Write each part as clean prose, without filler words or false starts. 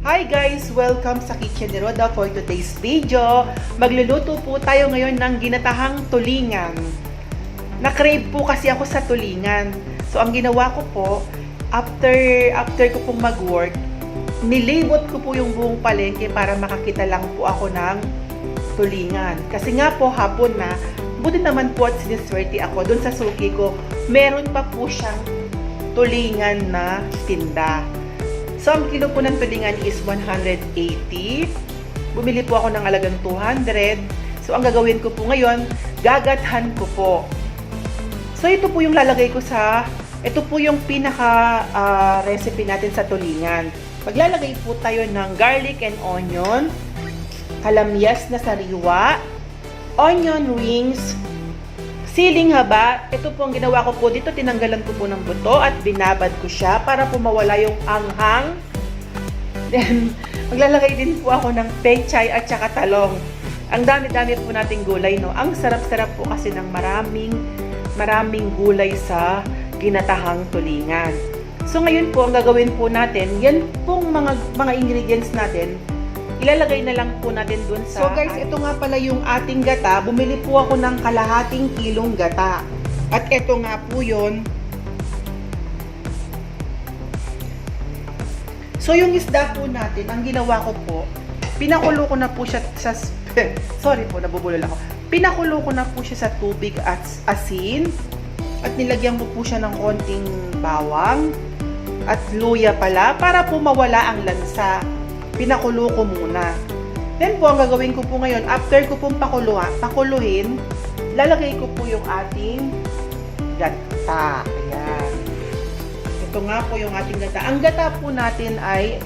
Hi guys! Welcome sa Kitchen ni Roda for today's video. Magluluto po tayo ngayon ng ginatahang tulingan. Na-crave po kasi ako sa tulingan. So ang ginawa ko po, after ko pong mag-work, nilibot ko po yung buong palengke para makakita lang po ako ng tulingan. Kasi nga po hapon na, buti naman po at siniswerte ako. Doon sa suki ko, meron pa po siyang tulingan na tinda. So, ang kilo po ng tulingan is 180. Bumili po ako ng halagang 200. So, ang gagawin ko po ngayon, gagathan ko po. So, ito po yung lalagay ko ito po yung pinaka recipe natin sa tulingan. Maglalagay po tayo ng garlic and onion, kalamyas na sariwa, onion rings, siling haba. Ito po ang ginawa ko po dito, tinanggalan ko po ng buto at binabad ko siya para po mawala yung anghang. Then, maglalagay din po ako ng pechay at saka talong. Ang dami-dami po nating gulay, no? Ang sarap-sarap po kasi ng maraming gulay sa ginatahang tulingan. So, ngayon po, ang gagawin po natin, yan pong mga ingredients natin, ilalagay na lang po natin dun sa... So guys, ito nga pala yung ating gata. Bumili po ako ng kalahating kilong gata. At ito nga po yun. So yung isda po natin, ang ginawa ko po, pinakulo ko na po siya sa... Sorry po, nabubulol ako. Pinakulo ko na po siya sa tubig at asin. At nilagyan ko po siya ng konting bawang. At luya pala, para po mawala ang lansa. Pinakulo ko muna. Then po, ang gagawin ko po ngayon, after ko pong pakuluhin, lalagay ko po yung ating gata. Ayan. Ito nga po yung ating gata. Ang gata po natin ay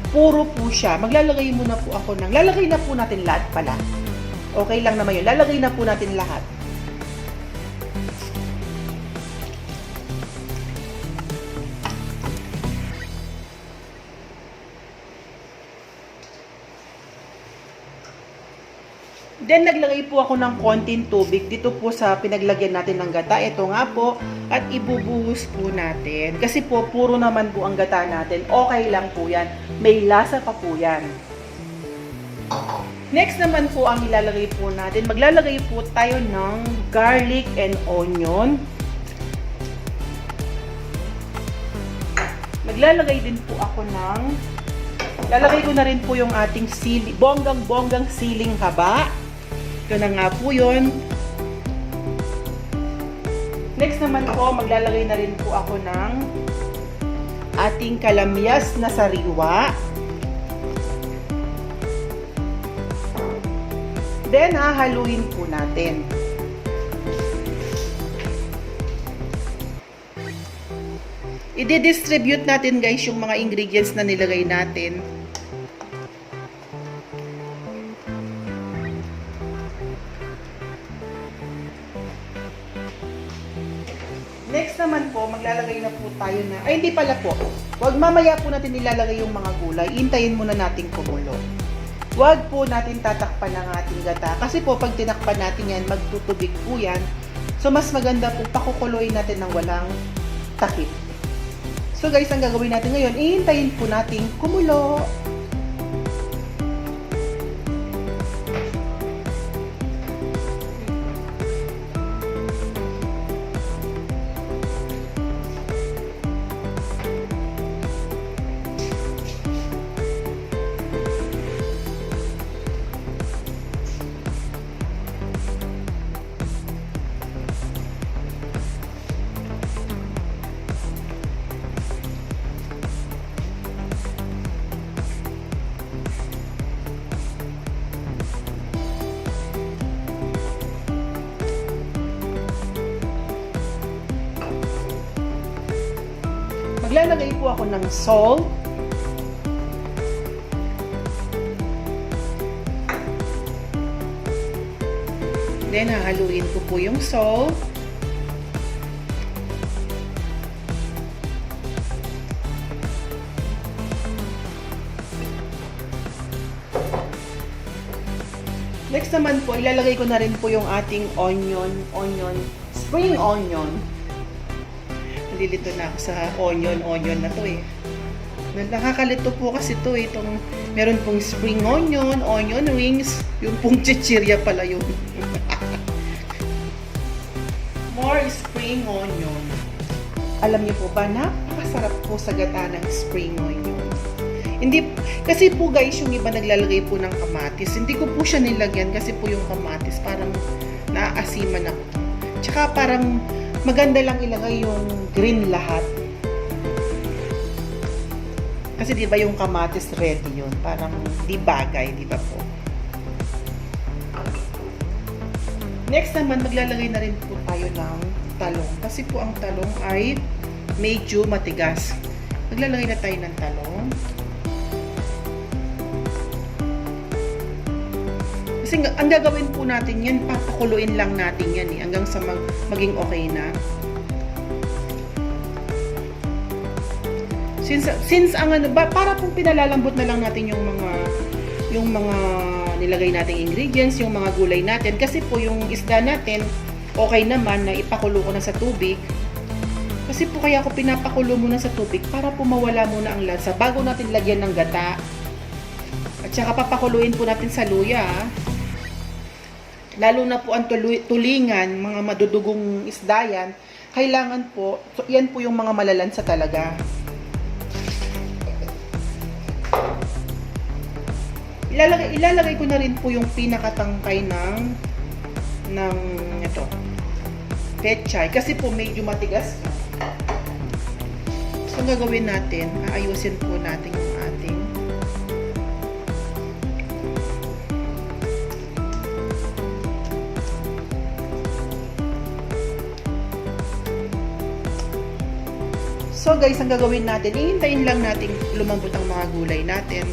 puro po siya. Maglalagay muna po ako lalagay na po natin lahat pala. Okay lang naman yun. Lalagay na po natin lahat. Then, naglagay po ako ng konting tubig dito po sa pinaglagyan natin ng gata. Ito nga po. At ibubuhos po natin. Kasi po, puro naman po ang gata natin. Okay lang po yan. May lasa pa po yan. Next naman po ang ilalagay po natin. Maglalagay po tayo ng garlic and onion. Maglalagay din po ako lalagay ko na rin po yung ating bonggang siling haba. Ito na nga po yun. Next naman po, maglalagay na rin po ako ng ating kalamyas na sariwa. Then, hahaluin po natin. I-distribute natin guys yung mga ingredients na nilagay natin. Next naman po, maglalagay na po tayo hindi pala po. Huwag mamaya po natin ilalagay yung mga gulay. Hintayin muna natin kumulo. Huwag po natin tatakpan ng ating gata. Kasi po, pag tinakpan natin yan, magtutubig po yan. So, mas maganda po, pakukuloyin natin ng walang takip. So, guys, ang gagawin natin ngayon, ihintayin po natin kumulo. Maglalagay po ako ng salt. Then, hahaluin ko po yung salt. Next naman po, ilalagay ko na rin po yung ating spring onion. Nalilito na ako sa onion na to eh. Nakakalito po kasi ito, itong meron pong spring onion rings, yung pong chichirya pala yun. More spring onion. Alam niyo po ba, napakasarap po sa gata ng spring onion. Hindi, kasi po guys, yung iba naglalagay po ng kamatis. Hindi ko po siya nilagyan kasi po yung kamatis parang naaasiman ako. Tsaka parang maganda lang ilagay yung green lahat. Kasi di ba yung kamatis ready yun? Parang di bagay, di ba po? Next naman, maglalagay na rin po tayo ng talong. Kasi po ang talong ay medyo matigas. Maglalagay na tayo ng talong. Kasi ang gagawin po natin yan, papakuluin lang natin yan hanggang sa maging okay na. Since ang ano ba, para pong pinalalambot na lang natin yung mga nilagay nating ingredients, yung mga gulay natin. Kasi po yung isda natin, okay naman na ipakulo ko na sa tubig. Kasi po kaya ako pinapakulo muna sa tubig para po mawala muna ang lasa bago natin lagyan ng gata. At saka papakuluin po natin sa luya. Lalo na po ang tulingan, mga madudugong isda yan, kailangan po, so yan po yung mga malalansa talaga. Ilalagay ko na rin po yung pinakatangkay ng ito, pechay. Kasi po medyo matigas. So, gagawin natin, aayusin po natin yung ating So guys, ang gagawin natin, hihintayin lang natin lumambot ang mga gulay natin.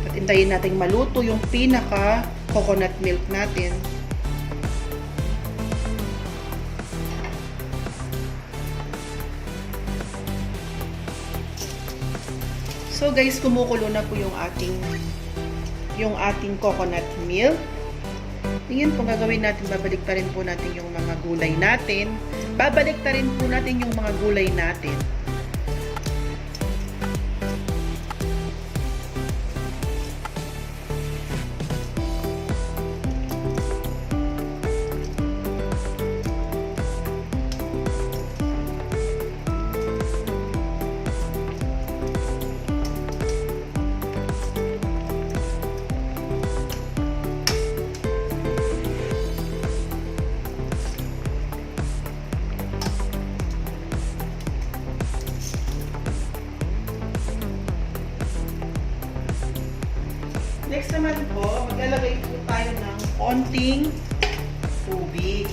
At hintayin natin maluto yung pinaka coconut milk natin. So guys, kumukulo na po yung ating coconut milk. Ngayon po gagawin natin, babalik pa rin po natin yung mga gulay natin. Babalik ta rin po natin yung mga gulay natin. Next naman po, maglalagay po tayo ng konting tubig.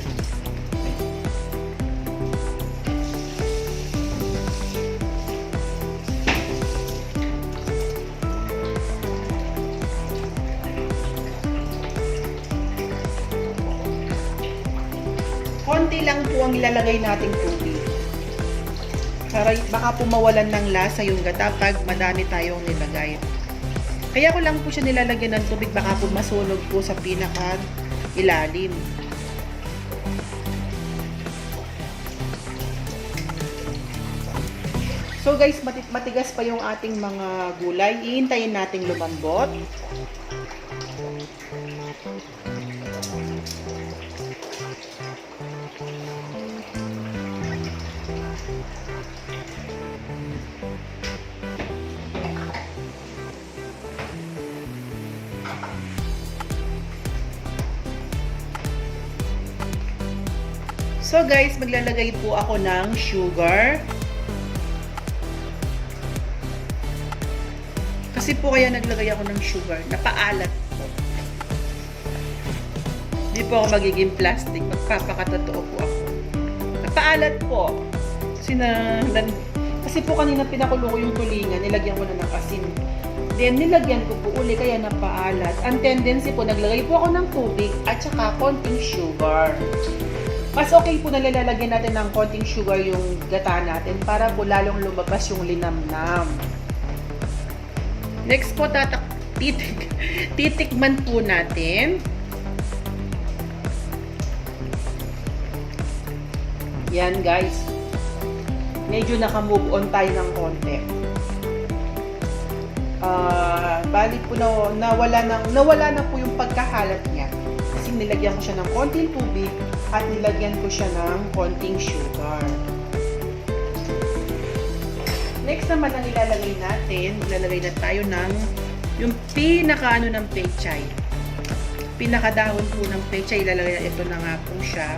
Konti lang po ang ilalagay nating tubig. Para baka po mawalan ng lasa yung gata pag madami tayong nilagay. Kaya ko lang po siya nilalagyan ng tubig, baka po masunog po sa pinaka ilalim. So guys, matigas pa yung ating mga gulay. Ihintayin nating lumambot. So guys, maglalagay po ako ng sugar. Kasi po kaya naglagay ako ng sugar, napaalat po. Hindi po ako magiging plastic, magpapakatotoo po ako. Napaalat po. Kasi po kanina pinakulo ko yung tulingan, nilagyan ko na ng asin. Then nilagyan ko po uli, kaya napaalat. Ang tendency po, naglagay po ako ng tubig at saka konting sugar. Mas okay po na lalagyan natin ng konting sugar yung gata natin para po lalong lumabas yung linamnam. Next po, titikman po natin. Yan guys. Medyo naka-move on tayo ng konti. Bali po nawala na po yung pagkahalat niya. Kasi nilagyan ko siya ng konting tubig at nilagyan ko siya ng konting sugar. Next naman ang ilalagay na tayo ng yung pinakaano ng pechay. Pinakadahon po ng pechay, ilalagay na ito na nga po siya.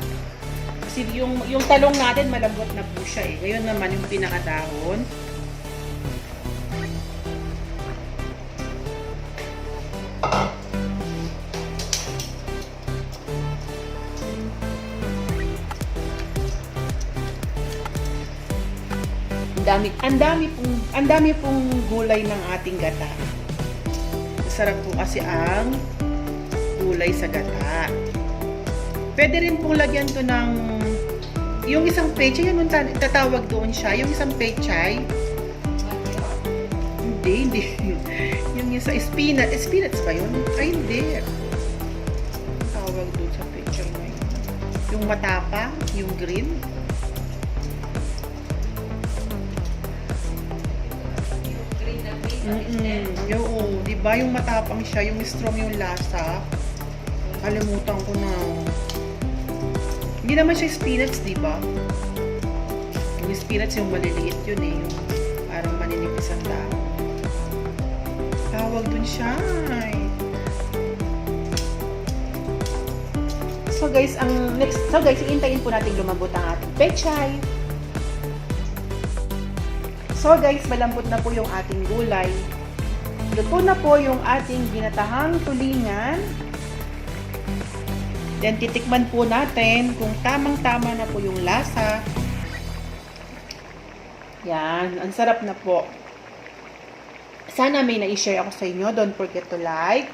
Kasi yung talong natin malambot na po siya eh. Ngayon naman yung pinakadahon. Ang dami pong gulay ng ating gata. Masarap po kasi ang gulay sa gata. Pwede rin pong lagyan to ng yung isang pechay, yun tatawag doon siya, yung isang pechay. Hindi. Yung isa spinach ba yun? Ay, hindi. Tawag doon sa pechay na yun. Yung matapa, yung green. Yung, di ba yung matapang siya, yung strong yung lasa. Kalimutan ko na. Hindi naman siya spinach, di ba? Yung spinach yung maliliit yun eh, yung parang maninipis ang dahon. Tawag dun siya. So guys, iintayin po natin lumambot ang ating pechay. So guys, malambot na po yung ating gulay. Luto na po yung ating ginatahang tulingan. Then titikman po natin kung tamang-tama na po yung lasa. Yan, ang sarap na po. Sana may na-share ako sa inyo. Don't forget to like,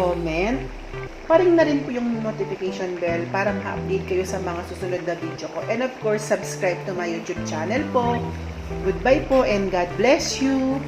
comment, paring na rin po yung notification bell para ma-update kayo sa mga susunod na video ko. And of course, subscribe to my YouTube channel po. Goodbye po and God bless you.